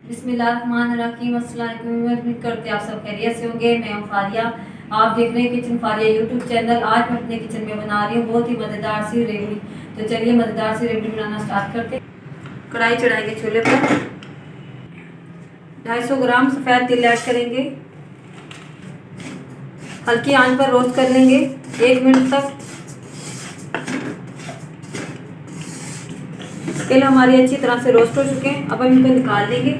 बिस्मिल्लाहिर्रहमानिर्रहीम। अस्सलाम वालेकुम। उम्मीद करते आप सब खैरियत से होंगे। मैं हूं फारिया, आप देख रहे हैं किचन फारिया यूट्यूब चैनल। आज मैं अपने किचन में बना रही हूँ बहुत ही मज़ेदार सी रेवड़ी। तो चलिए मज़ेदार सी रेवड़ी बनाना स्टार्ट करते हैं। कढ़ाई चढ़ाएंगे चूल्हे पर, 250 ग्राम सफ़ेद तिल ऐड करेंगे। हल्की आंच पर रोस्ट कर लेंगे 1 मिनट तक। तिल हमारी अच्छी तरह से रोस्ट हो चुके हैं, अब हम इनको निकाल लेंगे।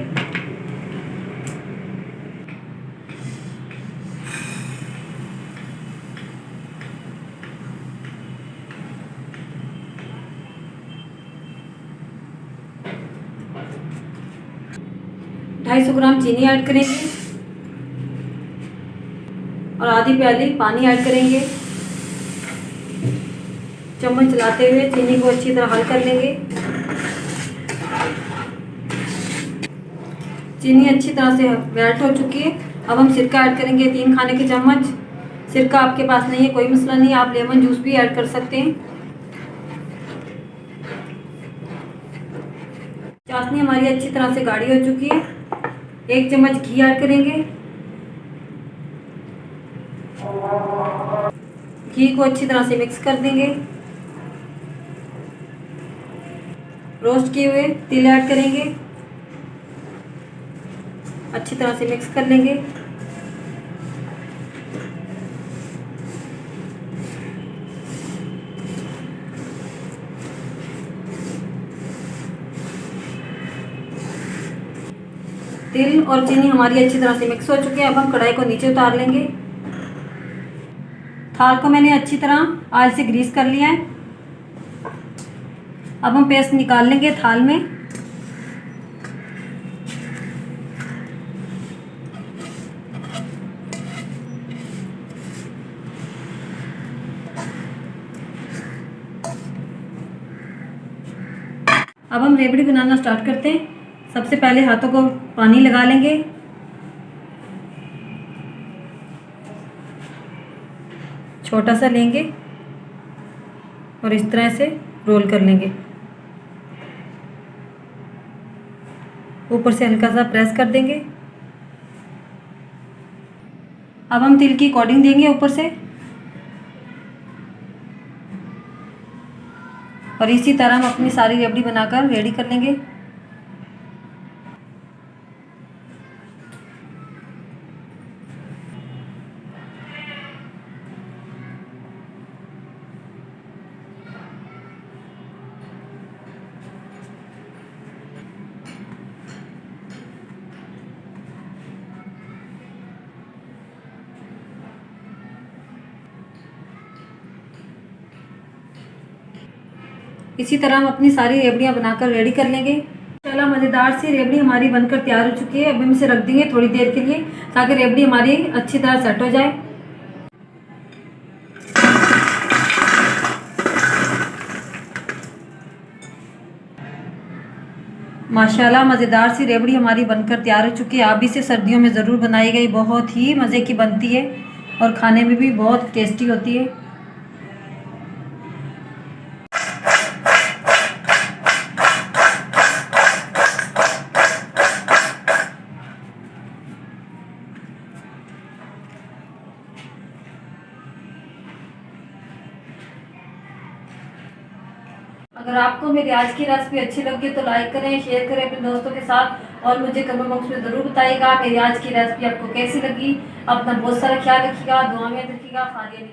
ढाई सौ ग्राम चीनी ऐड करेंगे और आधी प्याली पानी ऐड करेंगे। चम्मच चलाते हुए चीनी को अच्छी तरह हल कर लेंगे। चीनी अच्छी तरह से मेल्ट हो चुकी है। अब हम सिरका ऐड करेंगे 3 खाने के चम्मच। सिरका आपके पास नहीं है कोई मसला नहीं, आप लेमन जूस भी ऐड कर सकते हैं। चाशनी हमारी अच्छी तरह से गाढ़ी हो चुकी है। 1 चम्मच घी ऐड करेंगे। घी को अच्छी तरह से मिक्स कर देंगे। रोस्ट किए हुए तिल ऐड करेंगे, अच्छी तरह से मिक्स कर लेंगे। तिल और चीनी हमारी अच्छी तरह से मिक्स हो चुके हैं। अब हम कढ़ाई को नीचे उतार लेंगे। थाल को मैंने अच्छी तरह ऑयल से ग्रीस कर लिया है। अब हम पेस्ट निकाल लेंगे थाल में। अब हम रेवड़ी बनाना स्टार्ट करते हैं। सबसे पहले हाथों को पानी लगा लेंगे। छोटा सा लेंगे और इस तरह से रोल कर लेंगे। ऊपर से हल्का सा प्रेस कर देंगे। अब हम तिल की कोटिंग देंगे ऊपर से और इसी तरह हम अपनी सारी रेवड़ी बनाकर रेडी कर लेंगे। इसी तरह हम अपनी सारी रेवड़ियाँ बनाकर रेडी कर लेंगे। चलो मज़ेदार सी रेवड़ी हमारी बनकर तैयार हो चुकी है। अब हम इसे रख देंगे थोड़ी देर के लिए ताकि रेवड़ी हमारी अच्छी तरह सेट हो जाए। माशाल्लाह मज़ेदार सी रेवड़ी हमारी बनकर तैयार हो चुकी है। आप भी इसे सर्दियों में ज़रूर बनाई गई, बहुत ही मज़े की बनती है और खाने में भी बहुत टेस्टी होती है। अगर आपको मेरी आज की रेसिपी अच्छी लगी तो लाइक करें, शेयर करें अपने दोस्तों के साथ और मुझे कमेंट बॉक्स में ज़रूर बताइएगा मेरी आज की रेसिपी आपको कैसी लगी। अपना बहुत सारा ख्याल रखिएगा, दुआ में रखिएगा। फारिया